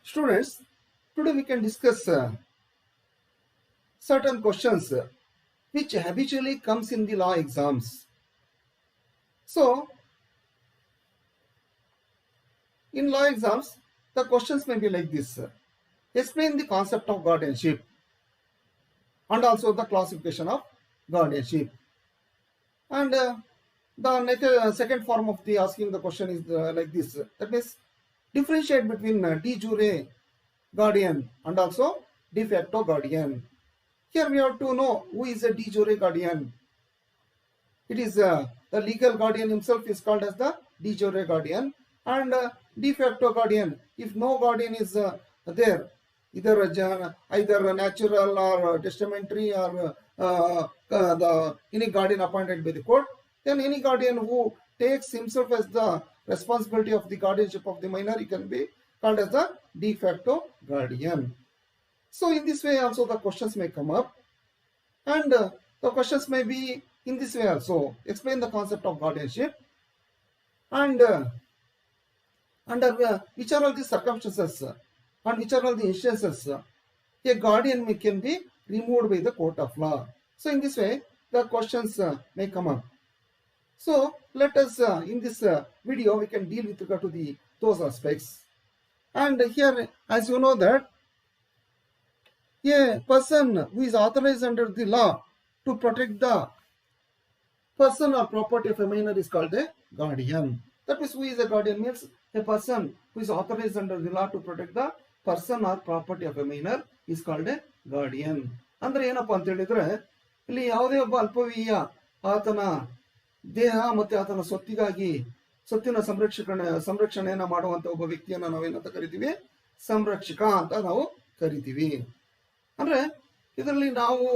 Students, today we can discuss certain questions which habitually comes in the law exams. So, in law exams, the questions may be like this. Explain the concept of guardianship and also the classification of guardianship. And the next, second form of the asking the question is like this. That means differentiate between de jure guardian and also de facto guardian. Here we have to know who is a de jure guardian. It is the legal guardian himself is called as the de jure guardian, and de facto guardian, if no guardian is there, either natural or testamentary or any guardian appointed by the court, then any guardian who takes himself as the responsibility of the guardianship of the minor, he can be called as the de facto guardian. So in this way also the questions may come up, and the questions may be in this way also. Explain the concept of guardianship, and under which are all the circumstances and which are all the instances a guardian can be removed by the court of law. So in this way the questions may come up. So let us in this video we can deal with regard to those aspects. And here, as you know, that a person who is authorized under the law to protect the person or property of a minor is called a guardian. That means who is a guardian means a person who is authorized under the law to protect the person or property of a minor is called a guardian. ಅಂದ್ರೆ ಏನಪ್ಪಾ ಅಂತ ಹೇಳಿದ್ರೆ ಇಲ್ಲಿ ಯಾವುದೇ ಒಬ್ಬ ಅಲ್ಪವೀಯ ಆತನ ದೇಹ ಮತ್ತೆ ಆತನ ಸ್ವತ್ತಿನ ಸಂರಕ್ಷಣೆಯನ್ನ ಮಾಡುವಂತ ಒಬ್ಬ ವ್ಯಕ್ತಿಯನ್ನ ನಾವೇನಂತ ಕರಿತೀವಿ, ಸಂರಕ್ಷಕ ಅಂತ ನಾವು ಕರಿತೀವಿ. ಅಂದ್ರೆ ಇದರಲ್ಲಿ ನಾವು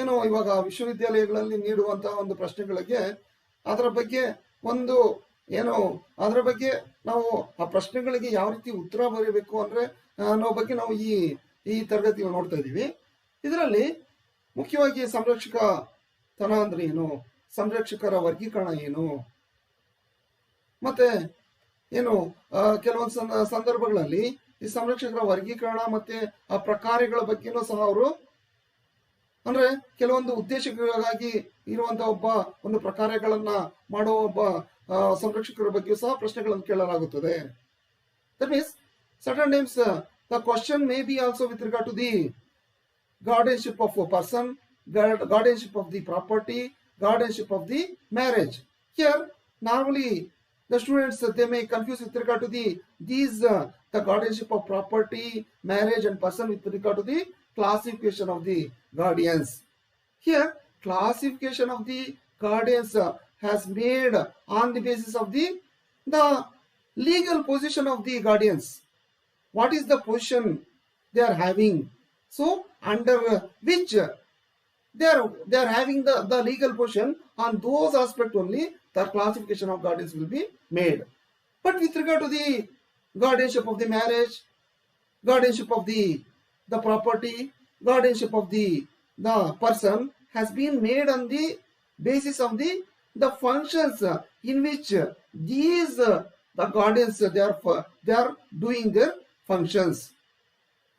ಏನೋ ಇವಾಗ ವಿಶ್ವವಿದ್ಯಾಲಯಗಳಲ್ಲಿ ನೀಡುವಂತಹ ಒಂದು ಪ್ರಶ್ನೆಗಳಿಗೆ ಅದರ ಬಗ್ಗೆ ನಾವು ಆ ಪ್ರಶ್ನೆಗಳಿಗೆ ಯಾವ ರೀತಿ ಉತ್ತರ ಬರೀಬೇಕು ಅಂದ್ರೆ ಅನ್ನೋ ಬಗ್ಗೆ ನಾವು ಈ ತರಗತಿಯಲ್ಲಿ ನೋಡ್ತಾ ಇದೀವಿ. ಇದರಲ್ಲಿ ಮುಖ್ಯವಾಗಿ ಸಂರಕ್ಷಕತನ ಅಂದ್ರೆ ಏನು, ಸಂರಕ್ಷಕರ ವರ್ಗೀಕರಣ ಏನು, ಮತ್ತೆ ಕೆಲವೊಂದು ಸಂದರ್ಭಗಳಲ್ಲಿ ಈ ಸಂರಕ್ಷಕರ ವರ್ಗೀಕರಣ ಮತ್ತೆ ಆ ಪ್ರಕಾರಗಳ ಬಗ್ಗೆನೂ ಸಹ ಅವರು ಅಂದ್ರೆ ಕೆಲವೊಂದು ಉದ್ದೇಶಕ್ಕಾಗಿ ಇರುವಂತಹ ಒಂದು ಪ್ರಕಾರಗಳನ್ನ ಮಾಡುವ ಒಬ್ಬ ಸಂರಕ್ಷಕರ ಬಗ್ಗೆ ಸಹ ಪ್ರಶ್ನೆಗಳನ್ನು ಕೇಳಲಾಗುತ್ತದೆ. That means certain times the question may be also with regard to the guardianship of a person, guardianship of the property, guardianship of the marriage. Here normally the students they may confuse with regard to the guardianship of property, marriage and person with regard to the classification of the guardians. Here classification of the guardians has made on the basis of the legal position of the guardians. What is the position they are having? So under which they are having the legal position, on those aspects only the classification of guardians will be made. But with regard to the guardianship of the marriage, guardianship of the property, guardianship of the person has been made on the basis of the functions in which these the guardians they are doing their functions.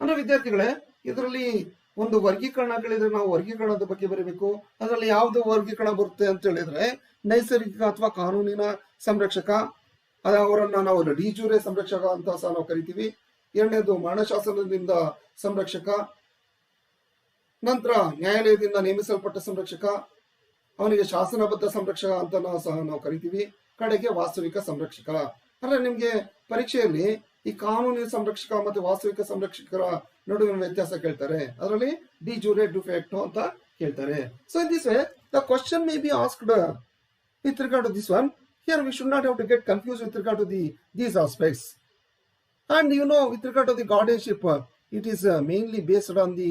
ಅಂದ್ರೆ ವಿದ್ಯಾರ್ಥಿಗಳೇ, ಇದರಲ್ಲಿ ಒಂದು ವರ್ಗೀಕರಣಗಳಿದ್ರೆ ನಾವು ವರ್ಗೀಕರಣದ ಬಗ್ಗೆ ಬರೀಬೇಕು. ಅದರಲ್ಲಿ ಯಾವ್ದು ವರ್ಗೀಕರಣ ಬರುತ್ತೆ ಅಂತ ಹೇಳಿದ್ರೆ ನೈಸರ್ಗಿಕ ಅಥವಾ ಕಾನೂನಿನ ಸಂರಕ್ಷಕ, ಅವರನ್ನ ನಾವು ಡಿ ಜೂರೆ ಸಂರಕ್ಷಕ ಅಂತ ಸಹ ನಾವು ಕರಿತೀವಿ. ಎರಡನೇದು ಮರಣಶಾಸನದಿಂದ ಸಂರಕ್ಷಕ, ನಂತರ ನ್ಯಾಯಾಲಯದಿಂದ ನೇಮಿಸಲ್ಪಟ್ಟ ಸಂರಕ್ಷಕ, ಅವನಿಗೆ ಶಾಸನಬದ್ಧ ಸಂರಕ್ಷಕ ಅಂತ ಸಹ ನಾವು ಕರಿತೀವಿ. ಕಡೆಗೆ ವಾಸ್ತವಿಕ ಸಂರಕ್ಷಕ. ಅಂದ್ರೆ ನಿಮ್ಗೆ ಪರೀಕ್ಷೆಯಲ್ಲಿ ಈ ಕಾನೂನಿನ ಸಂರಕ್ಷಕ ಮತ್ತೆ ವಾಸ್ತವಿಕ ಸಂರಕ್ಷಕರ ನಡುವಿನ ವ್ಯತ್ಯಾಸ ಕೇಳ್ತಾರೆ. ಅದರಲ್ಲಿ ಡಿ ಜೂರೆ ಡು ಫ್ಯಾಕ್ಟೋ ಅಂತ ಕೇಳ್ತಾರೆ. So in this way the question may be asked with regard to this one. Here we should not have to get confused with regard to these aspects. And with regard to the guardianship, it is mainly based on the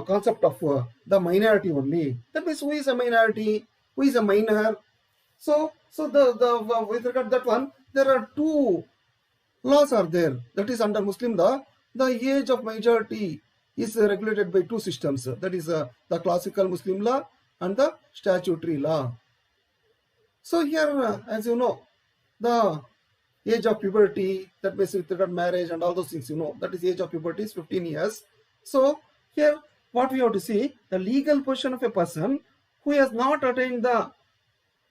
concept of the minority only. That means who is a minority, who is a minor. So with regard to that one, there are two laws are there. That is under Muslim law, the age of majority is regulated by two systems. That is the classical Muslim law and the statutory law. So here, as you know, the age of puberty, that means with regard to marriage and all those things, that is age of puberty is 15 years. So here what we have to see, the legal position of a person who has not attained the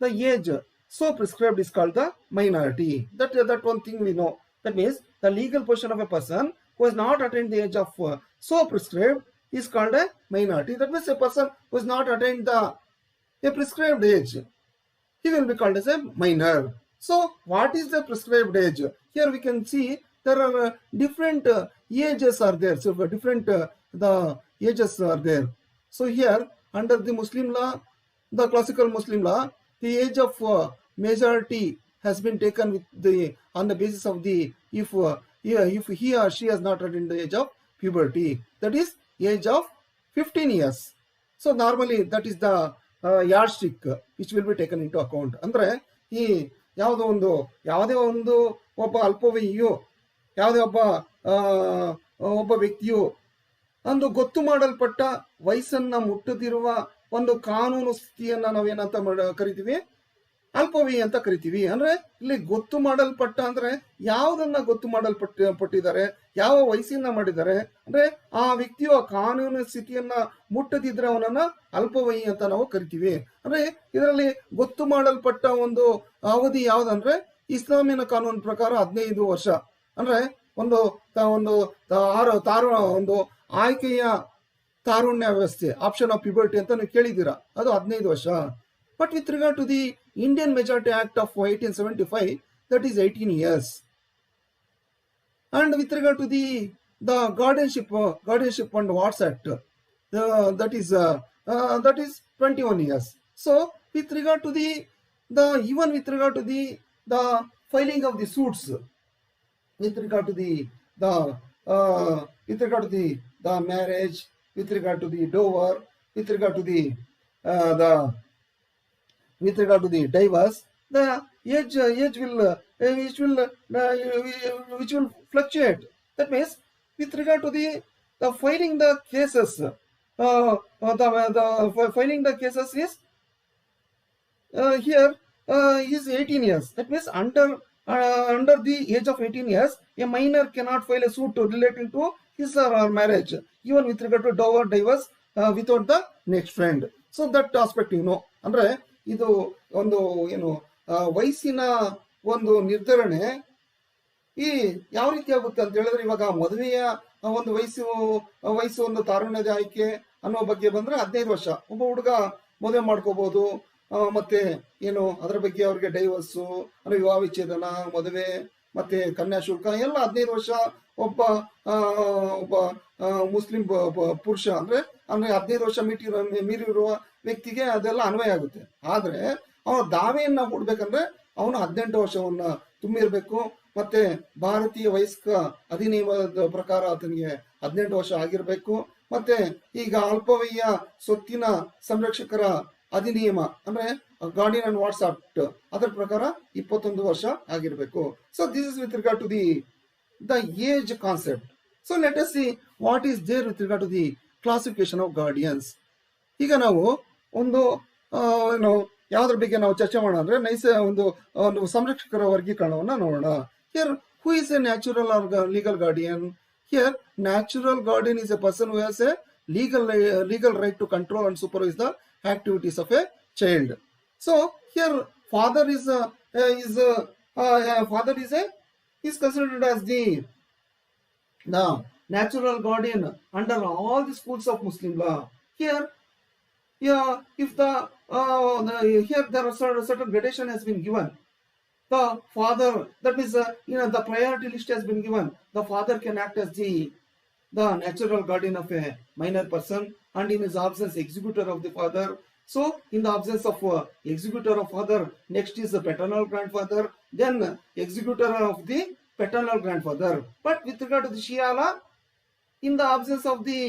age so prescribed is called the minority. That one thing we know. That means the legal position of a person who has not attained the age of so prescribed is called a minority. That means a person who has not attained a prescribed age, he will be called as a minor. So what is the prescribed age? Here we can see there are different ages are there. So different the ages are there. So here under the Muslim law, the classical Muslim law, the age of majority has been taken with on the basis of if he or she has not attained the age of puberty, that is age of 15 years. So normally that is the yardstick which will be taken into account. ಅಂದ್ರೆ ಈ ಯಾವುದೇ ಒಂದು ಒಬ್ಬ ಅಲ್ಪವಯಸ್ಸಿಯು ಯಾವುದೇ ಒಬ್ಬ ವ್ಯಕ್ತಿಯು ಒಂದು ಗೊತ್ತು ಮಾಡಲ್ಪಟ್ಟ ವಯಸ್ಸನ್ನ ಮುಟ್ಟದಿರುವ ಒಂದು ಕಾನೂನು ಸ್ಥಿತಿಯನ್ನ ನಾವೇನಂತ ಕರಿತೀವಿ, ಅಲ್ಪವಯಿ ಅಂತ ಕರಿತೀವಿ. ಅಂದ್ರೆ ಇಲ್ಲಿ ಗೊತ್ತು ಮಾಡಲ್ಪಟ್ಟ ಅಂದ್ರೆ ಯಾವುದನ್ನ ಗೊತ್ತು ಮಾಡಲ್ಪಟ್ಟಿದ್ದಾರೆ, ಯಾವ ವಯಸ್ಸಿನ ಮಾಡಿದ್ದಾರೆ ಅಂದ್ರೆ ಆ ವ್ಯಕ್ತಿಯು ಆ ಕಾನೂನು ಸ್ಥಿತಿಯನ್ನ ಮುಟ್ಟದಿದ್ರೆ ಅವನನ್ನ ಅಲ್ಪವಯಿ ಅಂತ ನಾವು ಕರಿತೀವಿ. ಅಂದ್ರೆ ಇದರಲ್ಲಿ ಗೊತ್ತು ಮಾಡಲ್ಪಟ್ಟ ಒಂದು ಅವಧಿ ಯಾವ್ದಂದ್ರೆ ಇಸ್ಲಾಮಿನ ಕಾನೂನು ಪ್ರಕಾರ 15 ವರ್ಷ. ಅಂದ್ರೆ ಒಂದು ಆಯ್ಕೆಯ ತಾರುಣ್ಯ ವ್ಯವಸ್ಥೆ, ಆಪ್ಷನ್ ಆಫ್ ಪ್ಯೂಬರ್ಟಿ ಅಂತ ನೀವು ಕೇಳಿದ್ದೀರಾ, ಅದು 15 ವರ್ಷ. But with regard to the Indian Majority Act of 1875, that is 18 years. And with regard to the guardianship and Watts Act, that is 21 years. So with regard to the filing of the suits, with regard to the marriage, with regard to the dower, with regard to the divorce, the age which will fluctuate. That means with regard to the filing the cases, filing the cases is here is 18 years. That means under the age of 18 years, a minor cannot file a suit relating to his or her marriage, even with regard to dower, divorce, without the next friend. So that aspect ಅಂದ್ರೆ ಇದು ಒಂದು ವಯಸ್ಸಿನ ಒಂದು ನಿರ್ಧರಣೆ ಈ ಯಾವ ರೀತಿ ಆಗುತ್ತೆ ಅಂತ ಹೇಳಿದ್ರೆ, ಇವಾಗ ಮದುವೆಯ ಒಂದು ವಯಸ್ಸು ಒಂದು ತಾರುಣ್ಯದ ಆಯ್ಕೆ ಅನ್ನೋ ಬಗ್ಗೆ ಬಂದ್ರೆ 15 ವರ್ಷ ಒಬ್ಬ ಹುಡುಗ ಮದುವೆ ಮಾಡ್ಕೋಬಹುದು. ಮತ್ತೆ ಅದರ ಬಗ್ಗೆ ಅವ್ರಿಗೆ ಡೈವರ್ಸು ಅಂದ್ರೆ ವಿವಾಹ ವಿಚ್ಛೇದನ, ಮದುವೆ ಮತ್ತೆ ಕನ್ಯಾಶುಲ್ಕ ಎಲ್ಲ 15 ವರ್ಷ. ಒಬ್ಬ ಮುಸ್ಲಿಂ ಪುರುಷ ಅಂದ್ರೆ 15 ವರ್ಷ ಮೀರಿರುವ ವ್ಯಕ್ತಿಗೆ ಅದೆಲ್ಲ ಅನ್ವಯ ಆಗುತ್ತೆ. ಆದ್ರೆ ಅವನ ದಾವೆಯನ್ನ ಹೂಡ್ಬೇಕಂದ್ರೆ ಅವನು 18 ವರ್ಷವನ್ನ ತುಂಬಿರ್ಬೇಕು. ಮತ್ತೆ ಭಾರತೀಯ ವಯಸ್ಕ ಅಧಿನಿಯಮದ ಪ್ರಕಾರ ಆತನಿಗೆ 18 ವರ್ಷ ಆಗಿರ್ಬೇಕು. ಮತ್ತೆ ಈಗ ಅಲ್ಪವಯ ಸ್ವತ್ತಿನ ಸಂರಕ್ಷಕರ ಅಧಿನಿಯಮ ಅಂದ್ರೆ ಗಾರ್ಡಿಯನ್ ಅಂಡ್ ವಾಟ್ಸ್ ಆಕ್ಟ್, ಅದರ ಪ್ರಕಾರ 21 ವರ್ಷ ಆಗಿರ್ಬೇಕು. So this is with regard to the age concept. So let us see what is there with regard to the classification of guardians. ಈಗ ನಾವು ಒಂದು ಯಾವ್ದ್ರ ಬಗ್ಗೆ ನಾವು ಚರ್ಚೆ ಮಾಡೋಣ ಅಂದ್ರೆ ಒಂದು ಸಂರಕ್ಷಕರ ವರ್ಗೀಕರಣವನ್ನ ನೋಡೋಣ. Here, who is a natural or legal guardian? Here, natural guardian is a person who has a legal right to control and supervise the activities of a child. So here, father is considered as the natural guardian under all the schools of Muslim law. Here, if here there are certain gradation has been given. The father, that means the priority list has been given. The father can act as the natural guardian of a minor person, and in his absence, executor of the father. So in the absence of executor of father, next is the paternal grandfather, then executor of the paternal grandfather. But with regard to the Shia law, in the absence of the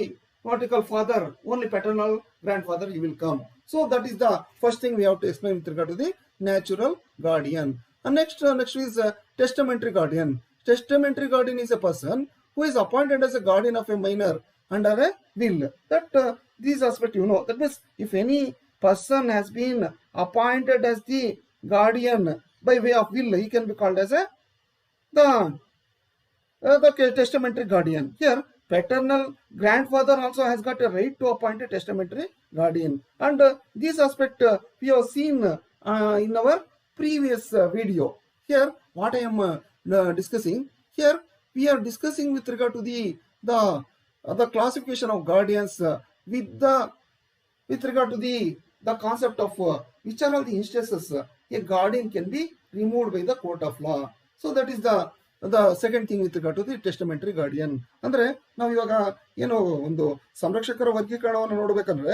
father, only paternal grandfather he will come. So that is the first thing we have to explain with regard to the natural guardian. And next is testamentary guardian. Testamentary guardian is a person who is appointed as a guardian of a minor under a will. That these aspects that means if any person has been appointed as the guardian by way of will, he can be called as a the testamentary guardian. Here, paternal grandfather also has got a right to appoint a testamentary guardian, and this aspect we have seen in our previous video. Here, what I am discussing here, we are discussing with regard to the classification of guardians with regard to the concept of which are all the instances a guardian can be removed by the court of law. So that is the second thing with regard to the testamentary guardian. ಅಂದ್ರೆ ನಾವು ಇವಾಗ ಏನು ಒಂದು ಸಂರಕ್ಷಕರ ವರ್ಗೀಕರಣವನ್ನು ನೋಡಬೇಕಂದ್ರೆ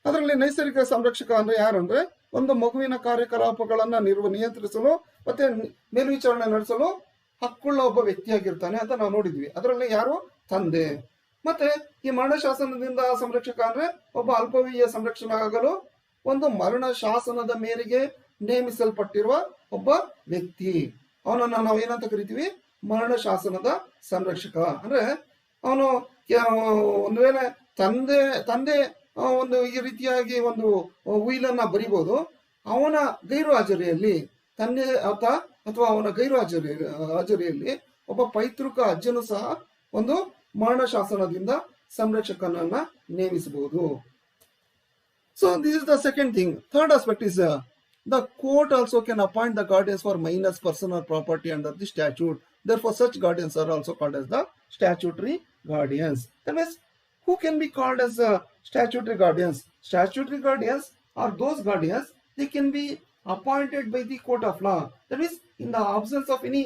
ಅದರಲ್ಲಿ ನೈಸರ್ಗಿಕ ಸಂರಕ್ಷಕ ಅಂದ್ರೆ ಯಾರಂದ್ರೆ ಒಂದು ಮಗುವಿನ ಕಾರ್ಯಕಲಾಪಗಳನ್ನ ನಿಯಂತ್ರಿಸಲು ಮತ್ತೆ ಮೇಲ್ವಿಚಾರಣೆ ನಡೆಸಲು ಹಕ್ಕುಳ್ಳ ಒಬ್ಬ ವ್ಯಕ್ತಿಯಾಗಿರ್ತಾನೆ ಅಂತ ನಾವು ನೋಡಿದ್ವಿ. ಅದರಲ್ಲಿ ಯಾರು? ತಂದೆ. ಮತ್ತೆ ಈ ಮರಣ ಶಾಸನದಿಂದ ಸಂರಕ್ಷಕ ಅಂದ್ರೆ ಒಬ್ಬ ಅಲ್ಪವೀಯ ಸಂರಕ್ಷಣೆಯಾಗಲು ಒಂದು ಮರಣ ಶಾಸನದ ಮೇರೆಗೆ ನೇಮಿಸಲ್ಪಟ್ಟಿರುವ ಒಬ್ಬ ವ್ಯಕ್ತಿ, ಅವನನ್ನ ನಾವು ಏನಂತ ಕರಿತೀವಿ? ಮರಣ ಶಾಸನದ ಸಂರಕ್ಷಕ. ಅಂದ್ರೆ ಅವನು ಒಂದು ವೇಳೆ ತಂದೆ ಒಂದು ಈ ರೀತಿಯಾಗಿ ಒಂದು ಉಯಿಲನ್ನ ಬರಿಬಹುದು, ಅವನ ಗೈರು ಹಾಜರಿಯಲ್ಲಿ ತಂದೆ ಅಥವಾ ಅವನ ಗೈರು ಹಾಜರಿಯಲ್ಲಿ ಒಬ್ಬ ಪೈತೃಕ ಅಜ್ಜನು ಸಹ ಒಂದು ಮರಣ ಶಾಸನದಿಂದ ಸಂರಕ್ಷಕನನ್ನ ನೇಮಿಸಬಹುದು. So this is the second thing. Third aspect is the court also can appoint the guardians for minors, person or property under the statute. Therefore, such guardians are also called as the statutory guardians. That means, who can be called as statutory guardians? Statutory guardians are those guardians, they can be appointed by the court of law. That means, in the absence of any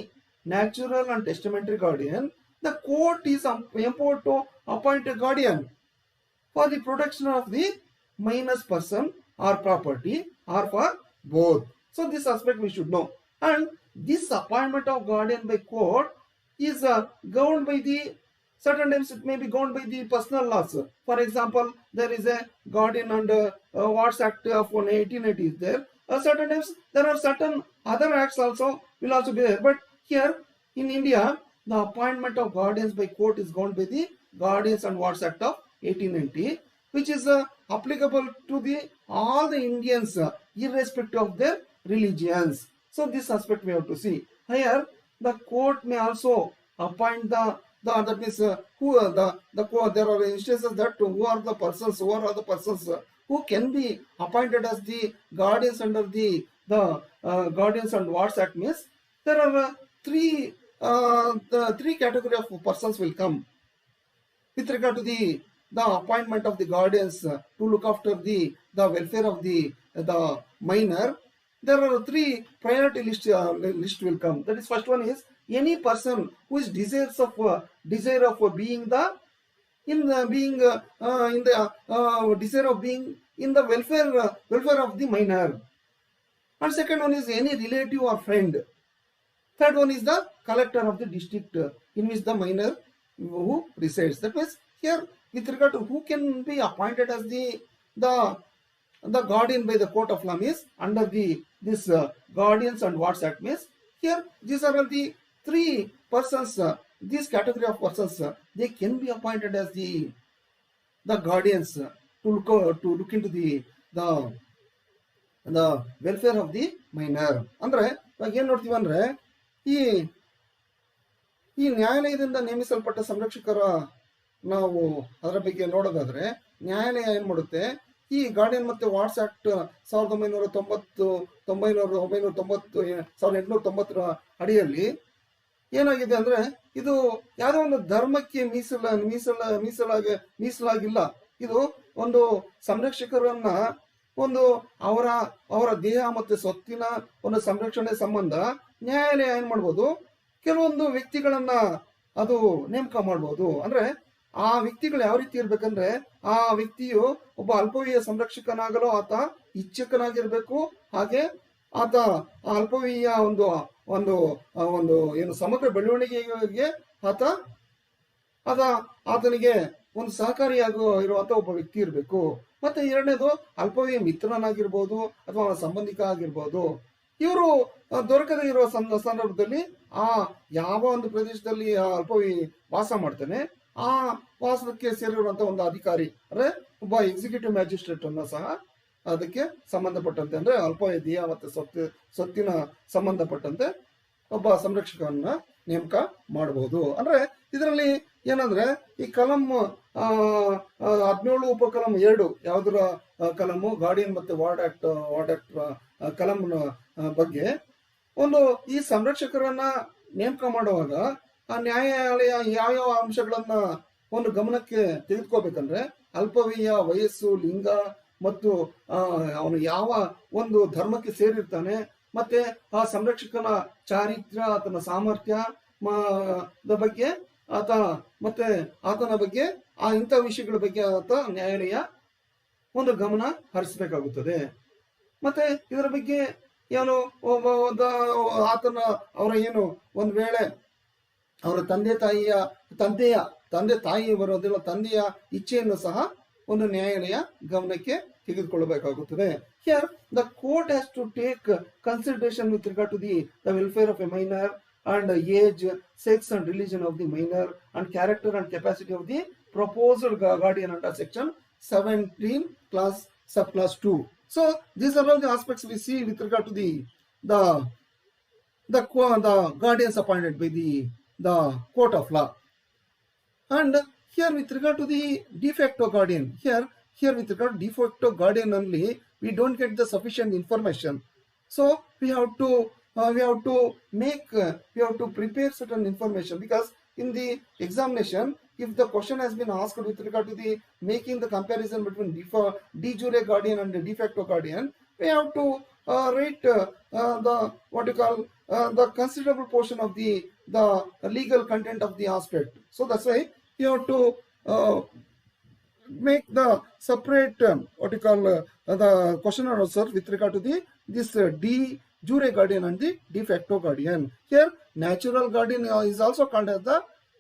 natural and testamentary guardian, the court is empowered to appoint a guardian for the protection of the minors person or property or for both. So this aspect we should know. And this appointment of guardian by court is governed by the, certain times it may be governed by the personal laws. For example, there is a guardian under Watts Act of 1880 is there. Certain times there are certain other acts also will also be there. But here in India, the appointment of guardians by court is governed by the Guardians and Watts Act of 1890, which is applicable to all the Indians irrespective of their religions. So this aspect we have to see. Here the court may also appoint that means there are instances that who are the persons who can be appointed as the guardians under the Guardians and Watts Act. Means there are three category of persons will come with regard to the appointment of the guardians to look after the welfare of the minor. There are three priority list will come. That is, first one is any person who is desire of being in the welfare of the minor. And second one is any relative or friend. Third one is the collector of the district in which the minor who resides. That means here with regard to who can be appointed as the guardian by the court of law is under this Guardians and Watts Act. Means here these are all the three persons, this category of persons they can be appointed as the guardians to look into the welfare of the minor. ಅಂದ್ರೆ ಇವಾಗ ಏನ್ ನೋಡ್ತೀವಿ ಅಂದ್ರೆ ಈ ನ್ಯಾಯಾಲಯದಿಂದ ನೇಮಿಸಲ್ಪಟ್ಟ ಸಂರಕ್ಷಕರ ನಾವು ಅದರ ಬಗ್ಗೆ ನೋಡೋದಾದ್ರೆ ನ್ಯಾಯಾಲಯ ಏನ್ ಮಾಡುತ್ತೆ, ಈ ಗಾರ್ಡಿಯನ್ ಮತ್ತೆ ವಾಟ್ಸ್ ಆಕ್ಟ್ 1890 ಅಡಿಯಲ್ಲಿ ಏನಾಗಿದೆ ಅಂದ್ರೆ ಇದು ಯಾವುದೋ ಒಂದು ಧರ್ಮಕ್ಕೆ ಮೀಸಲಾಗಿಲ್ಲ. ಇದು ಒಂದು ಸಂರಕ್ಷಕರನ್ನ ಒಂದು ಅವರ ದೇಹ ಮತ್ತೆ ಸ್ವತ್ತಿನ ಒಂದು ಸಂರಕ್ಷಣೆ ಸಂಬಂಧ ನ್ಯಾಯಾಲಯ ಏನ್ ಮಾಡ್ಬೋದು, ಕೆಲವೊಂದು ವ್ಯಕ್ತಿಗಳನ್ನ ಅದು ನೇಮಕ ಮಾಡ್ಬೋದು. ಅಂದ್ರೆ ಆ ವ್ಯಕ್ತಿಗಳು ಯಾವ ರೀತಿ ಇರ್ಬೇಕಂದ್ರೆ ಆ ವ್ಯಕ್ತಿಯು ಒಬ್ಬ ಅಲ್ಪವೀಯ ಸಂರಕ್ಷಕನಾಗಲು ಆತ ಇಚ್ಛಕನಾಗಿರ್ಬೇಕು. ಹಾಗೆ ಆತ ಆ ಅಲ್ಪವೀಯ ಒಂದು ಏನು ಸಮಗ್ರ ಬೆಳವಣಿಗೆಗೆ ಆತನಿಗೆ ಒಂದು ಸಹಕಾರಿಯಾಗಿರುವಂತ ಒಬ್ಬ ವ್ಯಕ್ತಿ ಇರಬೇಕು. ಮತ್ತೆ ಎರಡನೇದು ಅಲ್ಪವೀಯ ಮಿತ್ರನಾಗಿರ್ಬೋದು ಅಥವಾ ಅವನ ಸಂಬಂಧಿಕ ಆಗಿರ್ಬೋದು. ಇವರು ದೊರಕದೇ ಇರುವ ಸಂದರ್ಭದಲ್ಲಿ ಆ ಯಾವ ಒಂದು ಪ್ರದೇಶದಲ್ಲಿ ಆ ಅಲ್ಪವೀ ವಾಸ ಮಾಡ್ತಾನೆ ಆ ವಾಸಕ್ಕೆ ಸೇರಿರುವಂತ ಒಂದು ಅಧಿಕಾರಿ ಅಂದ್ರೆ ಒಬ್ಬ ಎಕ್ಸಿಕ್ಯೂಟಿವ್ ಮ್ಯಾಜಿಸ್ಟ್ರೇಟ್ ಅನ್ನ ಸಹ ಅದಕ್ಕೆ ಸಂಬಂಧಪಟ್ಟಂತೆ ಅಂದ್ರೆ ಅಲ್ಪವೀಯ ದೇಹ ಮತ್ತೆ ಸ್ವತ್ತಿನ ಸಂಬಂಧಪಟ್ಟಂತೆ ಒಬ್ಬ ಸಂರಕ್ಷಕವನ್ನ ನೇಮಕ ಮಾಡಬಹುದು. ಅಂದ್ರೆ ಇದರಲ್ಲಿ ಏನಂದ್ರೆ ಈ ಕಲಂ 17 ಉಪಕಲಂ 2 ಯಾವ್ದ್ರ ಕಲಮು ಗಾರ್ಡಿಯನ್ ಮತ್ತೆ ವಾರ್ಡ್ ಆಕ್ಟ್ ಕಲಂ ಬಗ್ಗೆ ಒಂದು ಈ ಸಂರಕ್ಷಕರನ್ನ ನೇಮಕ ಮಾಡುವಾಗ ಆ ನ್ಯಾಯಾಲಯ ಯಾವ್ಯಾವ ಅಂಶಗಳನ್ನ ಒಂದು ಗಮನಕ್ಕೆ ತೆಗೆದುಕೋಬೇಕಂದ್ರೆ ಅಲ್ಪವಯಸ್ಯ, ವಯಸ್ಸು, ಲಿಂಗ ಮತ್ತು ಅವನು ಯಾವ ಒಂದು ಧರ್ಮಕ್ಕೆ ಸೇರಿರ್ತಾನೆ, ಮತ್ತೆ ಆ ಸಂರಕ್ಷಕನ ಚಾರಿತ್ರ್ಯ, ಆತನ ಸಾಮರ್ಥ್ಯ ಬಗ್ಗೆ ಮತ್ತೆ ಆತನ ಬಗ್ಗೆ ಇಂಥ ವಿಷಯಗಳ ಬಗ್ಗೆ ನ್ಯಾಯಾಲಯ ಒಂದು ಗಮನ ಹರಿಸಬೇಕಾಗುತ್ತದೆ. ಮತ್ತೆ ಇದರ ಬಗ್ಗೆ ಏನು ಆತನ ಅವರ ಏನು ಒಂದು ವೇಳೆ ಅವರ ತಂದೆ ತಾಯಿ ಬರೋದಿಲ್ಲ, ತಂದೆಯ ಇಚ್ಛೆಯನ್ನು ಸಹ ಒಂದು ನ್ಯಾಯಾಲಯ ಗಮನಕ್ಕೆ ತೆಗೆದುಕೊಳ್ಳಬೇಕಾಗುತ್ತದೆ. Here the court has to take consideration with regard to the welfare of a minor and age, sex and religion of the minor, and character and capacity of the proposed guardian under section 17 class subclass 2. So these are all the aspects we see with regard to the guardians appointed by the court of law. And here with regard to the de facto guardian, here with regard to de facto guardian only, we don't get the sufficient information. So we have to prepare certain information, because in the examination, if the question has been asked with regard to the making the comparison between de jure guardian and the de facto guardian, we have to write the considerable portion of the legal content of the aspect. So that's why you have to make the separate the question and answer with regard to this de jure guardian and the de facto guardian. Here natural guardian is also called as the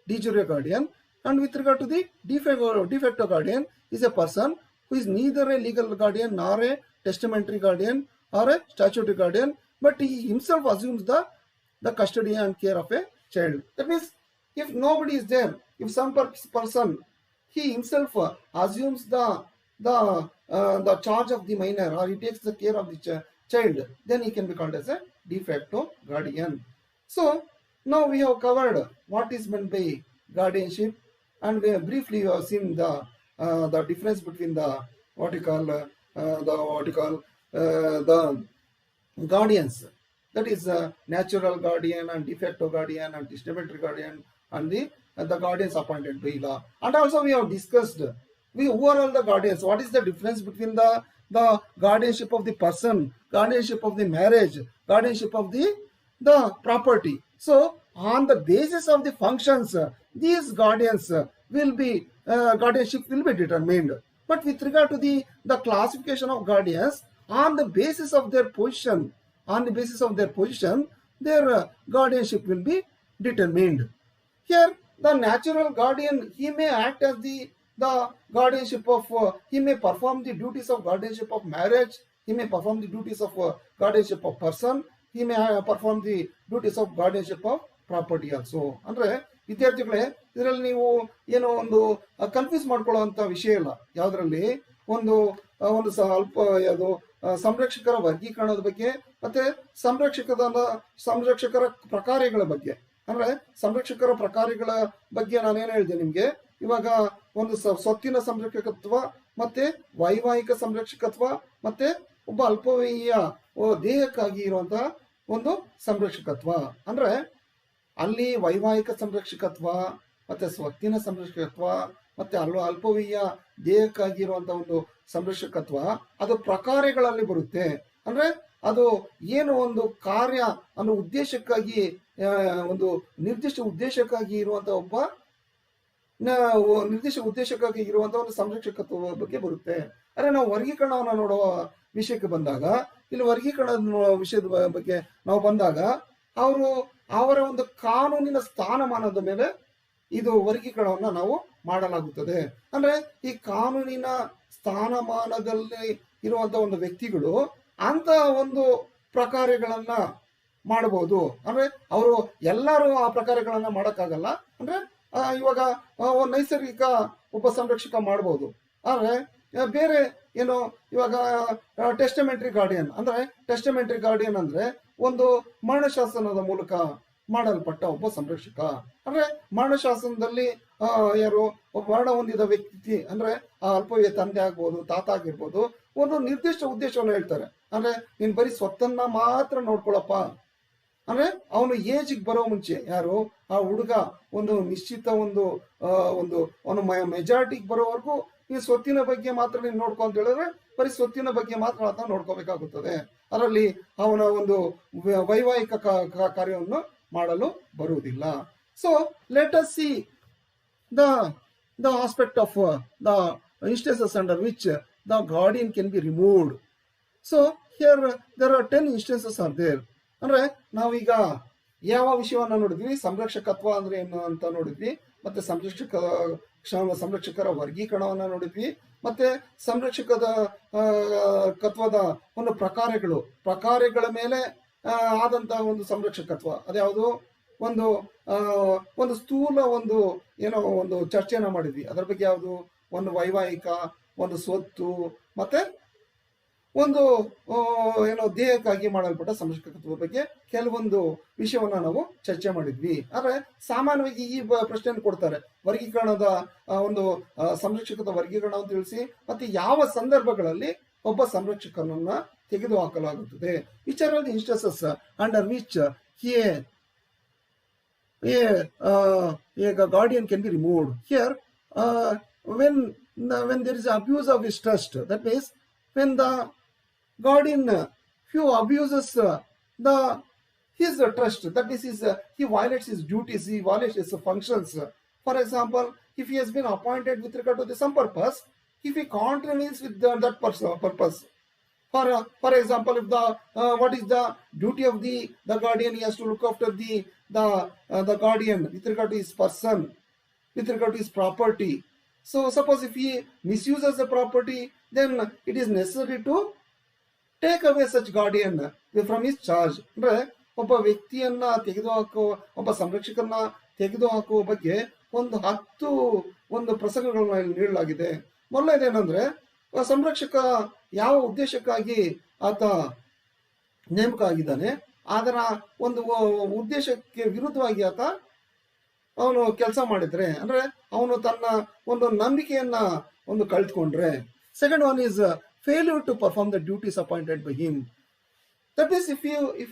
de jure guardian, and with regard to the de facto guardian is a person who is neither a legal guardian nor a testamentary guardian or a statutory guardian, but he himself assumes the custody and care of a child. That means if nobody is there, if some person he himself assumes the charge of the minor, or he takes the care of the child, then he can be called as a de facto guardian. So now we have covered what is meant by guardianship, and we have briefly seen the difference between the guardians, that is natural guardian and de facto guardian and testamentary guardian and the guardians appointed by law. And also we have discussed who are all the guardians, what is the difference between the guardianship of the person, guardianship of the marriage, guardianship of the property. So on the basis of the functions, these guardians will be guardianship will be determined. But with regard to the classification of guardians, on the basis of their position, their guardianship will be determined. Here the natural guardian, he may act as the guardianship of he may perform the duties of guardianship of marriage, he may perform the duties of guardianship of person, he may perform the duties of guardianship of property also. ಅಂದ್ರೆ ವಿದ್ಯಾರ್ಥಿಗಳೇ, ಇದರಲ್ಲಿ ನೀವು ಏನೋ ಒಂದು confuse ಮಾಡ್ಕೊಳ್ಳುವಂತ ವಿಷಯ ಇಲ್ಲ. ಯಾವ್ದ್ರಲ್ಲಿ ಒಂದು ಅಲ್ಪ ಯಾವುದು ಸಂರಕ್ಷಕರ ವರ್ಗೀಕರಣದ ಬಗ್ಗೆ ಮತ್ತೆ ಸಂರಕ್ಷಕರ ಪ್ರಕಾರಗಳ ಬಗ್ಗೆ. ಅಂದ್ರೆ ಸಂರಕ್ಷಕರ ಪ್ರಕಾರಗಳ ಬಗ್ಗೆ ನಾನೇನು ಹೇಳಿದೆ ನಿಮ್ಗೆ, ಇವಾಗ ಒಂದು ಸ್ವತ್ತಿನ ಸಂರಕ್ಷಕತ್ವ, ಮತ್ತೆ ವೈವಾಹಿಕ ಸಂರಕ್ಷಕತ್ವ, ಮತ್ತೆ ಒಬ್ಬ ಅಲ್ಪವಯೀಯ ದೇಹಕ್ಕಾಗಿ ಇರುವಂತಹ ಒಂದು ಸಂರಕ್ಷಕತ್ವ. ಅಂದ್ರೆ ಅಲ್ಲಿ ವೈವಾಹಿಕ ಸಂರಕ್ಷಕತ್ವ ಮತ್ತೆ ಸ್ವತ್ತಿನ ಸಂರಕ್ಷಕತ್ವ ಮತ್ತೆ ಅಲ್ಪವಯೀಯ ದೇಹಕ್ಕಾಗಿ ಇರುವಂತಹ ಒಂದು ಸಂರಕ್ಷಕತ್ವ, ಅದು ಪ್ರಕಾರಗಳಲ್ಲಿ ಬರುತ್ತೆ. ಅಂದ್ರೆ ಅದು ಏನು ಒಂದು ಕಾರ್ಯ ಅನ್ನೋ ಉದ್ದೇಶಕ್ಕಾಗಿ, ಒಂದು ನಿರ್ದಿಷ್ಟ ಉದ್ದೇಶಕ್ಕಾಗಿ ಇರುವಂತಹ ಒಂದು ಸಂರಕ್ಷಕತ್ವ ಬಗ್ಗೆ ಬರುತ್ತೆ. ಅರೆ ನಾವು ವರ್ಗೀಕರಣವನ್ನು ನೋಡುವ ವಿಷಯಕ್ಕೆ ಬಂದಾಗ, ಇಲ್ಲಿ ವರ್ಗೀಕರಣದ ವಿಷಯದ ಬಗ್ಗೆ ನಾವು ಬಂದಾಗ ಅವರ ಒಂದು ಕಾನೂನಿನ ಸ್ಥಾನಮಾನದ ಮೇಲೆ ಇದು ವರ್ಗೀಕರಣವನ್ನ ನಾವು ಮಾಡಲಾಗುತ್ತದೆ. ಅಂದ್ರೆ ಈ ಕಾನೂನಿನ ಸ್ಥಾನಮಾನದಲ್ಲಿ ಇರುವಂತಹ ಒಂದು ವ್ಯಕ್ತಿಗಳು ಅಂತ ಒಂದು ಪ್ರಕಾರಗಳನ್ನ ಮಾಡಬಹುದು. ಅಂದ್ರೆ ಅವರು ಎಲ್ಲರೂ ಆ ಪ್ರಕಾರಗಳನ್ನ ಮಾಡಕ್ಕಾಗಲ್ಲ. ಅಂದ್ರೆ ಇವಾಗ ನೈಸರ್ಗಿಕ ಒಬ್ಬ ಸಂರಕ್ಷಕ ಮಾಡಬಹುದು. ಆದ್ರೆ ಬೇರೆ ಏನು, ಇವಾಗ ಟೆಸ್ಟಮೆಂಟ್ರಿ ಗಾರ್ಡಿಯನ್ ಅಂದ್ರೆ ಒಂದು ಮರಣ ಶಾಸನದ ಮೂಲಕ ಮಾಡಲ್ಪಟ್ಟ ಒಬ್ಬ ಸಂರಕ್ಷಕ. ಅಂದ್ರೆ ಮರಣಶಾಸನದಲ್ಲಿ ಯಾರು ಒಬ್ಬ ಮರಣ ಹೊಂದಿದ ವ್ಯಕ್ತಿ ಅಂದ್ರೆ ಆ ಅಲ್ಪವಿಯ ತಂದೆ ಆಗ್ಬೋದು, ತಾತ ಆಗಿರ್ಬೋದು, ಒಂದು ನಿರ್ದಿಷ್ಟ ಉದ್ದೇಶವನ್ನು ಹೇಳ್ತಾರೆ. ಅಂದ್ರೆ ನೀನ್ ಬರೀ ಸ್ವತ್ತನ್ನ ಮಾತ್ರ ನೋಡ್ಕೊಳಪ್ಪ. ಅಂದ್ರೆ ಅವನು ಏಜಿಗೆ ಬರೋ ಮುಂಚೆ ಯಾರು ಆ ಹುಡುಗ ಒಂದು ನಿಶ್ಚಿತ ಒಂದು ಅವನು ಮೆಜಾರಿಟಿಗೆ ಬರೋವರೆಗೂ ಈ ಸ್ವತ್ತಿನ ಬಗ್ಗೆ ಮಾತ್ರ ನೀನು ನೋಡ್ಕೊ ಅಂತ ಹೇಳಿದ್ರೆ ಬರೀ ಸ್ವತ್ತಿನ ಬಗ್ಗೆ ಮಾತ್ರ ಆತ ನೋಡ್ಕೋಬೇಕಾಗುತ್ತದೆ. ಅದರಲ್ಲಿ ಅವನ ಒಂದು ವೈವಾಹಿಕ ಕಾರ್ಯವನ್ನು ಮಾಡಲು ಬರುವುದಿಲ್ಲ. So let us see the aspect of the instances under which the guardian can be removed. So here there are 10 instances are there. ಅಂದ್ರೆ ನಾವೀಗ ಯಾವ ವಿಷಯವನ್ನ ನೋಡಿದ್ವಿ, ಸಂರಕ್ಷಕತ್ವ ಅಂದ್ರೆ ಏನು ಅಂತ ನೋಡಿದ್ವಿ, ಮತ್ತೆ ಸಂರಕ್ಷಕರ ವರ್ಗೀಕರಣವನ್ನ ನೋಡಿದ್ವಿ, ಮತ್ತೆ ಸಂರಕ್ಷಕದ ಕತ್ವದ ಒಂದು ಪ್ರಕಾರಗಳ ಮೇಲೆ ಆದಂತಹ ಒಂದು ಸಂರಕ್ಷಕತ್ವ ಅದ್ಯಾವುದು, ಒಂದು ಸ್ಥೂಲ ಒಂದು ಚರ್ಚೆನ ಮಾಡಿದ್ವಿ. ಅದರ ಬಗ್ಗೆ ಯಾವುದು, ಒಂದು ವೈವಾಹಿಕ, ಒಂದು ಸ್ವತ್ತು, ಮತ್ತೆ ಒಂದು ದೇಹಕ್ಕಾಗಿ ಮಾಡಲ್ಪಟ್ಟ ಸಂರಕ್ಷಕತ್ವದ ಬಗ್ಗೆ ಕೆಲವೊಂದು ವಿಷಯವನ್ನ ನಾವು ಚರ್ಚೆ ಮಾಡಿದ್ವಿ. ಆದ್ರೆ ಸಾಮಾನ್ಯವಾಗಿ ಈ ಪ್ರಶ್ನೆಯನ್ನು ಕೊಡ್ತಾರೆ, ವರ್ಗೀಕರಣದ ಒಂದು ಸಂರಕ್ಷಕದ ವರ್ಗೀಕರಣ ಅಂತ ತಿಳಿಸಿ, ಮತ್ತೆ ಯಾವ ಸಂದರ್ಭಗಳಲ್ಲಿ ಒಬ್ಬ ಸಂರಕ್ಷಕನನ್ನ ತೆಗೆದು ಹಾಕಲಾಗುತ್ತದೆ. Which are the instances under which a guardian can be removed. Here when there is abuse of his trust, that means when the guardian abuses his trust, that is he violates his duties, he violates his functions. For example, if he has been appointed with regard to some purpose, if he contravenes with that purpose, for example, if what is the duty of the guardian, he has to look after the guardian with regard to his person, with regard to his property. So suppose if he misuses the property, then it is necessary to take away such guardian from his charge. ಅಂದ್ರೆ ಒಬ್ಬ ವ್ಯಕ್ತಿಯನ್ನ ಒಬ್ಬ ಸಂರಕ್ಷಕರನ್ನ ತೆಗೆದುಹಾಕುವ ಬಗ್ಗೆ 10 ಪ್ರಸಂಗಗಳನ್ನ ಇಲ್ಲಿ ನೀಡಲಾಗಿದೆ. ಮೊದಲನೇದೇನಂದ್ರೆ, ಸಂರಕ್ಷಕ ಯಾವ ಉದ್ದೇಶಕ್ಕಾಗಿ ಆತ ನೇಮಕ ಆಗಿದ್ದಾನೆ ಅದರ ಒಂದು ಉದ್ದೇಶಕ್ಕೆ ವಿರುದ್ಧವಾಗಿ ಆತ ಅವನು ಕೆಲಸ ಮಾಡಿದ್ರೆ, ಅಂದ್ರೆ ಅವನು ತನ್ನ ಒಂದು ನಂಬಿಕೆಯನ್ನ ಕಳ್ಕೊಂಡ್ರೆ. Second one is failure to perform the duties appointed by him. That is, if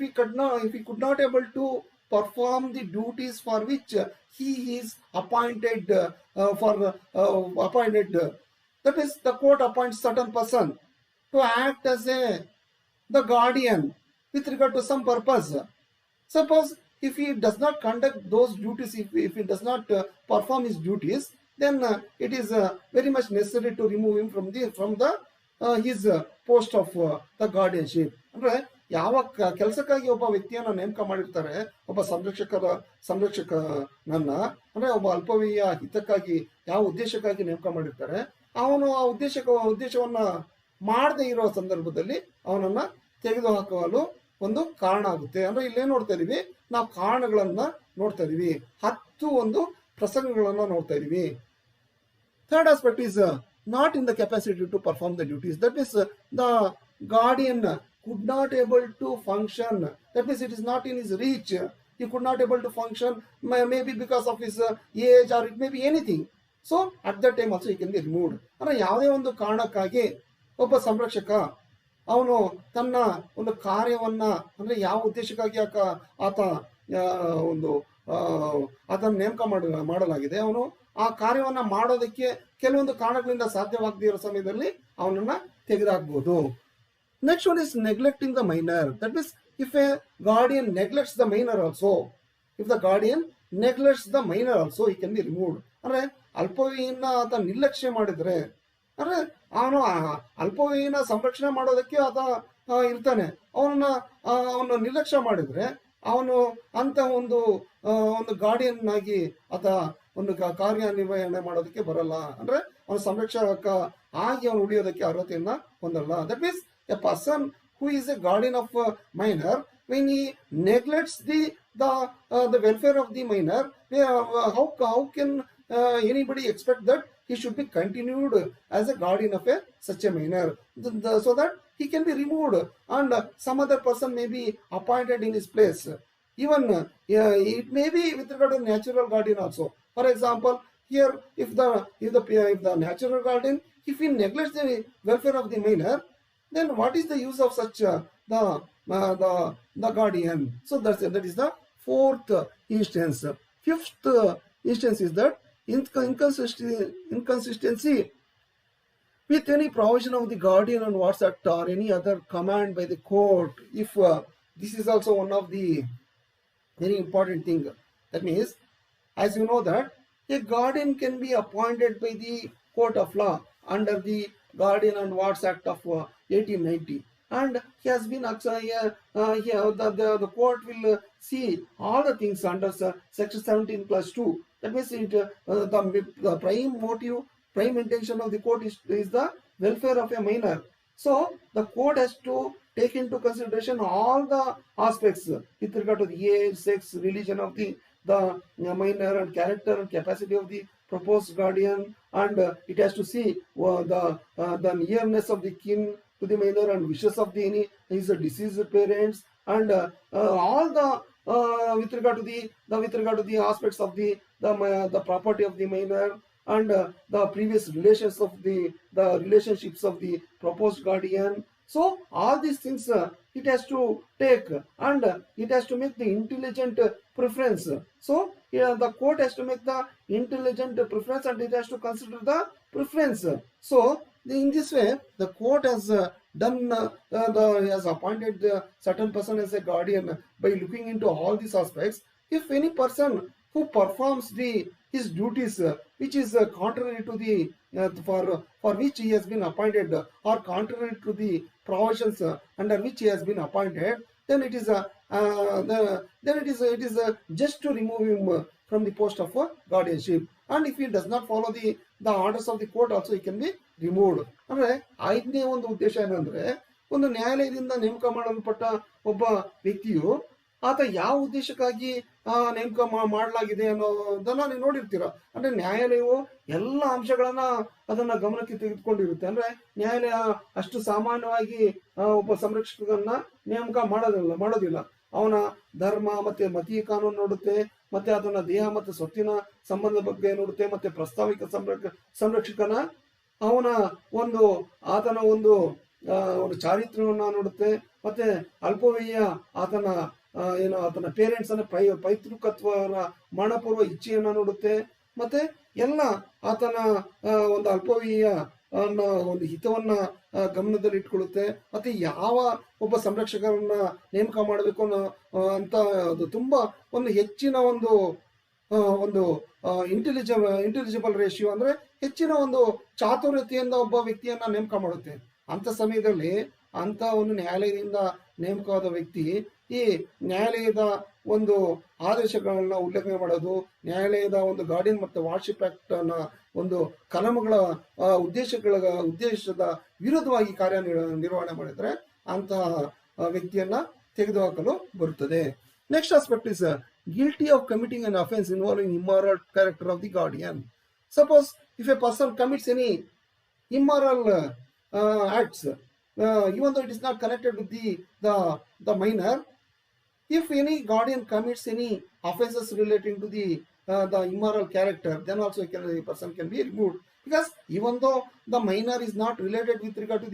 he could not able to perform the duties for which he is appointed, that is, the court appoints certain person to act as the guardian with regard to some purpose. Suppose if he does not conduct those duties, if he does not perform his duties, then it is very much necessary to remove him from his post of the guardianship. ಅಂದ್ರೆ ಯಾವ ಕೆಲಸಕ್ಕಾಗಿ ಒಬ್ಬ ವ್ಯಕ್ತಿಯನ್ನ ನೇಮಕ ಮಾಡಿರ್ತಾರೆ, ಒಬ್ಬ ಸಂರಕ್ಷಕನನ್ನ, ಅಂದ್ರೆ ಒಬ್ಬ ಅಲ್ಪವೀಯ ಹಿತಕ್ಕಾಗಿ ಯಾವ ಉದ್ದೇಶಕ್ಕಾಗಿ ನೇಮಕ ಮಾಡಿರ್ತಾರೆ, ಅವನು ಆ ಉದ್ದೇಶವನ್ನ ಮಾಡದೇ ಇರೋ ಸಂದರ್ಭದಲ್ಲಿ ಅವನನ್ನ ತೆಗೆದುಹಾಕಲು ಒಂದು ಕಾರಣ ಆಗುತ್ತೆ. ಅಂದ್ರೆ ಇಲ್ಲೇನ್ ನೋಡ್ತಾ ಇದೀವಿ, ನಾವು ಕಾರಣಗಳನ್ನ ನೋಡ್ತಾ ಇದೀವಿ, 10 ಪ್ರಸಂಗಗಳನ್ನ ನೋಡ್ತಾ ಇದೀವಿ. Third aspect is not in the capacity to perform the duties. That means the guardian could not able to function. That means it is not in his reach. He could not able to function, maybe because of his age, or it may be anything. So at that time also he can be removed. ಅಂದ್ರೆ ಯಾವುದೇ ಒಂದು ಕಾರಣಕ್ಕಾಗಿ ಒಬ್ಬ ಸಂರಕ್ಷಕ ಅವನು ತನ್ನ ಒಂದು ಕಾರ್ಯವನ್ನ, ಅಂದ್ರೆ ಯಾವ ಉದ್ದೇಶಕ್ಕಾಗಿ ಆತನ ನೇಮಕ ಮಾಡಲಾಗಿದೆ, ಅವನು ಆ ಕಾರ್ಯವನ್ನ ಮಾಡೋದಕ್ಕೆ ಕೆಲವೊಂದು ಕಾರಣಗಳಿಂದ ಸಾಧ್ಯವಾಗದೇ ಇರೋ ಸಮಯದಲ್ಲಿ ಅವನನ್ನ ತೆಗೆದುಹಾಕಬಹುದು. Next one is neglecting the minor. That means if a guardian neglects the minor also, if the guardian neglects the minor also, he can be removed. ಅಂದ್ರೆ ಅಲ್ಪವಯನ್ನ ಆತ ನಿರ್ಲಕ್ಷ್ಯ ಮಾಡಿದ್ರೆ, ಅಂದ್ರೆ ಅವನು ಅಲ್ಪವಯನ ಸಂರಕ್ಷಣೆ ಮಾಡೋದಕ್ಕೆ ಆತ ಇರ್ತಾನೆ, ಅವನು ನಿರ್ಲಕ್ಷ್ಯ ಮಾಡಿದ್ರೆ ಅವನು ಅಂತ ಒಂದು ಗಾರ್ಡಿಯನ್ ಆಗಿ ಆತ ಒಂದು ಕಾರ್ಯನಿರ್ವಹಣೆ ಮಾಡೋದಕ್ಕೆ ಬರಲ್ಲ. ಅಂದ್ರೆ ಅವನು ಸಂರಕ್ಷಕ ಆಗಿ ಅವನು ಉಳಿಯೋದಕ್ಕೆ ಅರ್ಹತೆಯನ್ನ ಹೊಂದಲ್ಲ. That means a person who is a guardian of minor, when he neglects the welfare of the minor, how can anybody expect that he should be continued as a guardian of such a minor, so that he can be removed and some other person may be appointed in his place. Even it may be with regard to natural guardian also. For example, here if the natural guardian, if he neglects the welfare of the minor, then what is the use of such the guardian? So that is the fourth instance. Fifth instance is that inconsistency with any provision of the guardian and what's act or any other command by the court. If this is also one of the very important thing. That means, as you know that a guardian can be appointed by the court of law under the Guardian and Wards Act of 1890, and he has been the court will see all the things under section 17 plus 2. That means the prime intention of the court is the welfare of a minor. So the court has to take into consideration all the aspects with regard to the age, sex, religion of the minor, and character and capacity of the proposed guardian, and it has to see the nearness of the kin to the minor and wishes of his deceased parents, and all the with regard to the aspects of the property of the minor, and the previous relations of the relationships of the proposed guardian. So all these things it has to take, and it has to make the intelligent preference. So the court has to make the intelligent preference, and it has to consider the preference. So in this way, the court has has appointed the certain person as a guardian by looking into all these aspects. If any person who performs his duties which is contrary to the for which he has been appointed, or contrary to the provisions under which he has been appointed, then it is just to remove him from the post of guardianship. And if he does not follow the orders of the court also, he can be removed. ಅಂದ್ರೆ ಐದನೇ ಒಂದು ಉದ್ದೇಶ ಏನಂದ್ರೆ, ಒಂದು ನ್ಯಾಯಾಲಯದಿಂದ ನೇಮಕ ಮಾಡಲ್ಪಟ್ಟ ಒಬ್ಬ ವ್ಯಕ್ತಿಯು ಆತ ಯಾವ ಉದ್ದೇಶಕ್ಕಾಗಿ ನೇಮಕ ಮಾಡಲಾಗಿದೆ ಅನ್ನೋದನ್ನ ನೀವು ನೋಡಿರ್ತೀರ. ಅಂದ್ರೆ ನ್ಯಾಯಾಲಯವು ಎಲ್ಲ ಅಂಶಗಳನ್ನ ಅದನ್ನ ಗಮನಕ್ಕೆ ತೆಗೆದುಕೊಂಡಿರುತ್ತೆ. ಅಂದ್ರೆ ನ್ಯಾಯಾಲಯ ಅಷ್ಟು ಸಾಮಾನ್ಯವಾಗಿ ಒಬ್ಬ ಸಂರಕ್ಷಕರನ್ನ ನೇಮಕ ಮಾಡೋದಿಲ್ಲ. ಅವನ ಧರ್ಮ ಮತ್ತೆ ಮತೀಯ ಕಾನೂನು ನೋಡುತ್ತೆ, ಮತ್ತೆ ಅದನ್ನ ದೇಹ ಮತ್ತು ಸ್ವತ್ತಿನ ಸಂಬಂಧ ಬಗ್ಗೆ ನೋಡುತ್ತೆ, ಮತ್ತೆ ಪ್ರಸ್ತಾವಿಕ ಸಂರಕ್ಷಕನ ಆತನ ಒಂದು ಚಾರಿತ್ರ್ಯವನ್ನ ನೋಡುತ್ತೆ, ಮತ್ತೆ ಅಲ್ಪವಯ್ಯ ಆತನ ಪೇರೆಂಟ್ಸ್ ಅನ್ನ ಪೈತೃಕತ್ವ ಮರಣಪೂರ್ವ ಇಚ್ಛೆಯನ್ನ ನೋಡುತ್ತೆ, ಮತ್ತೆ ಎಲ್ಲ ಆತನ ಒಂದು ಅಲ್ಪವಯ್ಯ ಒಂದು ಹಿತವನ್ನ ಗಮನದಲ್ಲಿ ಇಟ್ಕೊಳ್ಳುತ್ತೆ. ಮತ್ತೆ ಯಾವ ಒಬ್ಬ ಸಂರಕ್ಷಕರನ್ನ ನೇಮಕ ಮಾಡಬೇಕು ಅಂತ ಅದು ತುಂಬಾ ಒಂದು ಹೆಚ್ಚಿನ ಒಂದು ಇಂಟೆಲಿಜಿಬಲ್ ರೇಷಿಯೋ, ಅಂದ್ರೆ ಹೆಚ್ಚಿನ ಒಂದು ಚಾತುರ್ಯತೆಯಿಂದ ಒಬ್ಬ ವ್ಯಕ್ತಿಯನ್ನ ನೇಮಕ ಮಾಡುತ್ತೆ. ಅಂತ ಸಮಯದಲ್ಲಿ ಅಂತ ಒಂದು ನ್ಯಾಯಾಲಯದಿಂದ ನೇಮಕವಾದ ವ್ಯಕ್ತಿ ಈ ನ್ಯಾಯಾಲಯದ ಒಂದು ಆದೇಶಗಳನ್ನ ಉಲ್ಲಂಘನೆ ಮಾಡೋದು, ನ್ಯಾಯಾಲಯದ ಒಂದು ಗಾರ್ಡಿಯನ್ ಮತ್ತು ವಾರ್ಡ್ಶಿಪ್ ಆಕ್ಟ್ ನ ಒಂದು ಕಲಮುಗಳ ಉದ್ದೇಶದ ವಿರುದ್ಧವಾಗಿ ನಿರ್ವಹಣೆ ಮಾಡಿದ್ರೆ ಅಂತಹ ವ್ಯಕ್ತಿಯನ್ನ ತೆಗೆದುಹಾಕಲು ಬರುತ್ತದೆ. Next aspect is guilty of committing an offense involving immoral character of the guardian. Suppose if a person commits any immoral acts, even though it is not connected with the minor, if any guardian commits any offenses relating to the immoral character, then also the person can be removed, because even though the minor is not related with regard to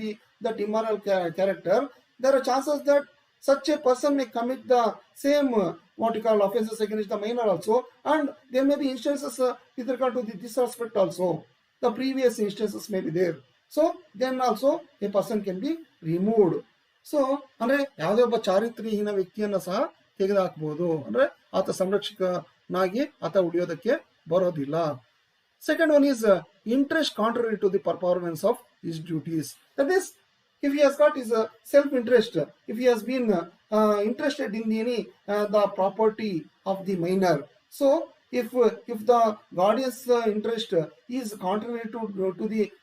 that immoral character, there are chances that such a person may commit the same what you call offenses against the minor also, and there may be instances with regard to this aspect also. The previous instances may be there. So then also a person can be removed. So ಅಂದ್ರೆ ಯಾವುದೇ ಒಬ್ಬ ಚಾರಿತ್ರ್ಯಹೀನ ವ್ಯಕ್ತಿಯನ್ನ ಸಹ ತೆಗೆದುಹಾಕಬಹುದು. ಅಂದ್ರೆ ಆತ ಸಂರಕ್ಷಕನಾಗಿ ಆತ ಉಳಿಯೋದಕ್ಕೆ ಬರೋದಿಲ್ಲ. Second one is interest contrary to the performance of his duties. That is, if he has got his self-interest, if he has been interested in the property of the minor, so if the guardian's interest is contrary to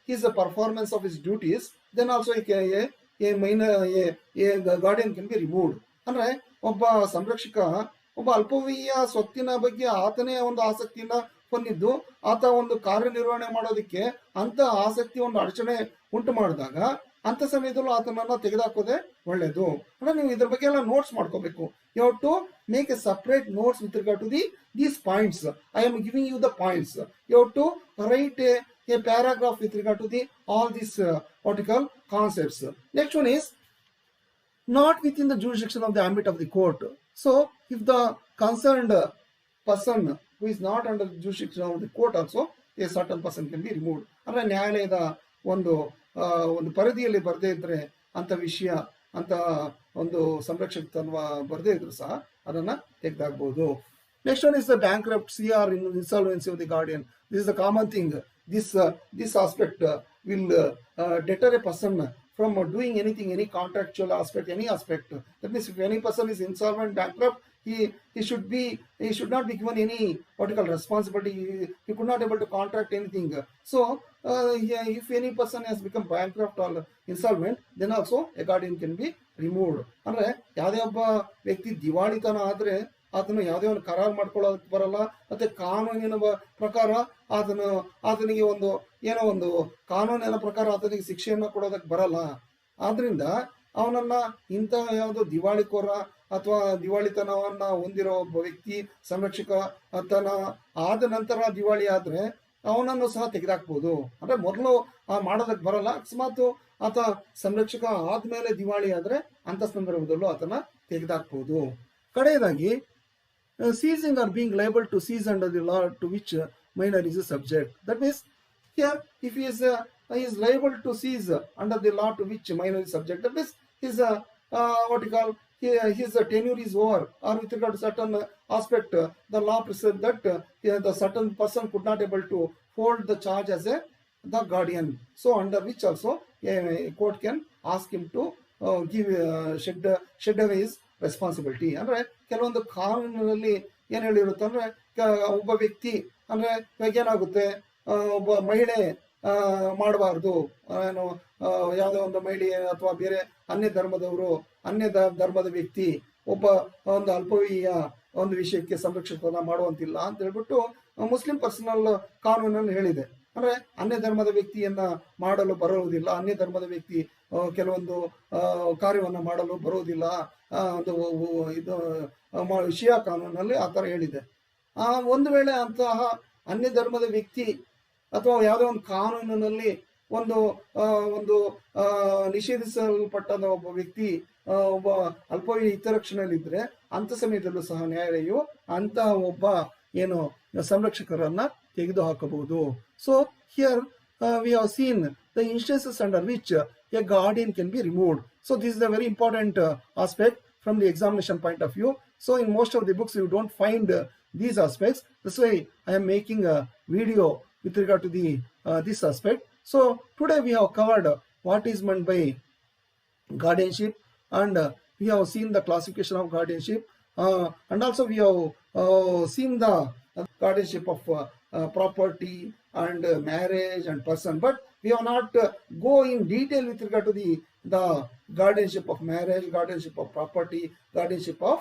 his performance of his duties, then also the guardian can be removed. ಅಂದ್ರೆ ಒಬ್ಬ ಸಂರಕ್ಷಕ ಒಬ್ಬ ಅಲ್ಪವೀಯ ಸ್ವತ್ತಿನ ಬಗ್ಗೆ ಆತನೇ ಒಂದು ಆಸಕ್ತಿಯನ್ನ ಹೊಂದಿದ್ದು, ಆತ ಒಂದು ಕಾರ್ಯನಿರ್ವಹಣೆ ಮಾಡೋದಕ್ಕೆ ಅಂತ ಆಸಕ್ತಿ ಒಂದು ಅಡಚಣೆ ಉಂಟು ಮಾಡಿದಾಗ ಅಂತ ಸಮಯದಲ್ಲೂ ಆತನನ್ನ ತೆಗೆದುಹಾಕೋದೇ ಒಳ್ಳೇದು. ಅಂದ್ರೆ ನೀವು ಇದ್ರ ಬಗ್ಗೆ ಎಲ್ಲ ನೋಟ್ಸ್ ಮಾಡ್ಕೋಬೇಕು. You have to make a separate notes with regard to these points. I am giving you the points. You have to write a paragraph with regard to all these what you call concepts. Next one is not within the jurisdiction of the ambit of the court. So if the concerned person who is not under the jurisdiction of the court also, a certain person can be removed. ಅಂದ್ರೆ ನ್ಯಾಯಾಲಯದ ಒಂದು ಪರಿಧಿಯಲ್ಲಿ ಬರದೇ ಇದ್ರೆ ಅಂತ ವಿಷಯ ಅಂತ ಒಂದು ಸಂರಕ್ಷಕತ್ವ ಬರದೇ ಇದ್ರು ಸಹ ಅದನ್ನ ತೆಗೆದಾಗಬಹುದು. Next one is the bankruptcy or insolvency of the guardian. This is the common thing. This aspect will deter a person from doing anything, any contractual aspect, any aspect. That means if any person is insolvent, bankrupt, he should not be given any what you call responsibility. He could not able to contract anything. So if any person has become bankrupt or insolvent, then also a guardian can be removed. ಅಂದ್ರೆ ಯಾವುದೇ ಒಬ್ಬ ವ್ಯಕ್ತಿ ದಿವಾಳಿತನ ಆದ್ರೆ ಅದನ್ನು ಯಾವುದೇ ಒಂದು ಕರಾರು ಮಾಡ್ಕೊಳ್ಳೋದಕ್ಕೆ ಬರಲ್ಲ. ಮತ್ತೆ ಕಾನೂನಿನ ಪ್ರಕಾರ ಆತನಿಗೆ ಒಂದು ಕಾನೂನಿನ ಪ್ರಕಾರ ಆತನಿಗೆ ಶಿಕ್ಷೆಯನ್ನು ಕೊಡೋದಕ್ಕೆ ಬರಲ್ಲ. ಆದ್ರಿಂದ ಅವನನ್ನ ಇಂತಹ ಯಾವುದೋ ದಿವಾಳಿಕೋರ ಅಥವಾ ದಿವಾಳಿತನವನ್ನ ಹೊಂದಿರೋ ಒಬ್ಬ ವ್ಯಕ್ತಿ ಸಂರಕ್ಷಕ ಆದ ನಂತರ ದಿವಾಳಿ ಆದ್ರೆ ಅವನನ್ನು ಸಹ ತೆಗೆದಾಕ್ಬಹುದು. ಅಂದ್ರೆ ಮೊದಲು ಮಾಡೋದಕ್ಕೆ ಬರಲ್ಲ. ಅಕಸ್ಮಾತ್ ಆತ ಸಂರಕ್ಷಕ ಆದ್ಮೇಲೆ ದಿವಾಳಿ ಆದ್ರೆ ಅಂತ ಸಂದರ್ಭದಲ್ಲೂ ಆತನ ತೆಗೆದಾಕ್ಬಹುದು. ಕಡೆಯದಾಗಿ seizing or being liable to seize under the law to which minor is a subject. That means here if he is liable to seize under the law to which minor is subject, that means his what you call his tenure is over, or with regard to certain aspect the law prescribes that the certain person could not able to hold the charge as the guardian. So under which also a court can ask him to shed away his responsibility. ಅಂದ್ರೆ ಕೆಲವೊಂದು ಕಾನೂನಿನಲ್ಲಿ ಏನ್ ಹೇಳಿರುತ್ತೆ ಅಂದ್ರೆ ಒಬ್ಬ ವ್ಯಕ್ತಿ ಅಂದ್ರೆ ಇವಾಗ ಏನಾಗುತ್ತೆ, ಒಬ್ಬ ಮಹಿಳೆ ಮಾಡಬಾರ್ದು, ಏನು ಯಾವುದೋ ಒಂದು ಮಹಿಳೆ ಅಥವಾ ಬೇರೆ ಅನ್ಯ ಧರ್ಮದ ವ್ಯಕ್ತಿ ಒಬ್ಬ ಒಂದು ಅಲ್ಪವೀಯ ಒಂದು ವಿಷಯಕ್ಕೆ ಸಂರಕ್ಷಕನ ಮಾಡುವಂತಿಲ್ಲ ಅಂತ ಹೇಳ್ಬಿಟ್ಟು ಮುಸ್ಲಿಂ ಪರ್ಸನಲ್ ಕಾನೂನಲ್ಲಿ ಹೇಳಿದೆ. ಅಂದ್ರೆ ಅನ್ಯ ಧರ್ಮದ ವ್ಯಕ್ತಿಯನ್ನ ಮಾಡಲು ಬರುವುದಿಲ್ಲ, ಅನ್ಯ ಧರ್ಮದ ವ್ಯಕ್ತಿ ಕೆಲವೊಂದು ಕಾರ್ಯವನ್ನ ಮಾಡಲು ಬರುವುದಿಲ್ಲ, ಇದು ಶಿಯಾ ಕಾನೂನಲ್ಲಿ ಆ ತರ ಹೇಳಿದೆ. ಒಂದು ವೇಳೆ ಅಂತಹ ಅನ್ಯ ಧರ್ಮದ ವ್ಯಕ್ತಿ ಅಥವಾ ಯಾವುದೋ ಒಂದು ಕಾನೂನಿನಲ್ಲಿ ಒಂದು ನಿಷೇಧಿಸಲ್ಪಟ್ಟದ ಒಬ್ಬ ವ್ಯಕ್ತಿ ಒಬ್ಬ ಅಲ್ಪವೀಯ ಹಿತರಕ್ಷಣೆಯಲ್ಲಿದ್ರೆ ಅಂತ ಸಮಯದಲ್ಲೂ ಸಹ ನ್ಯಾಯಾಲಯವು ಅಂತಹ ಒಬ್ಬ ಏನು ಸಂರಕ್ಷಕರನ್ನ ತೆಗೆದು ಹಾಕಬಹುದು. So here we have seen the instances under which a guardian can be removed. So this is a very important aspect from the examination point of view. So in most of the books you don't find these aspects. That's why I am making a video with regard to this aspect. So today we have covered what is meant by guardianship, and we have seen the classification of guardianship, and also we have seen the guardianship of property and marriage and person, but we have not go in detail with regard to the guardianship of marriage, guardianship of property, guardianship of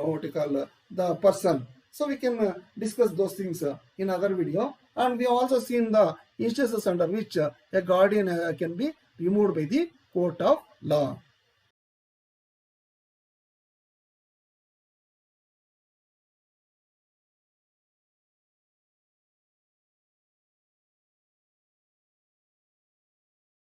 what you call the person. So we can discuss those things in other video, and we have also seen the instances under which a guardian can be removed by the court of law.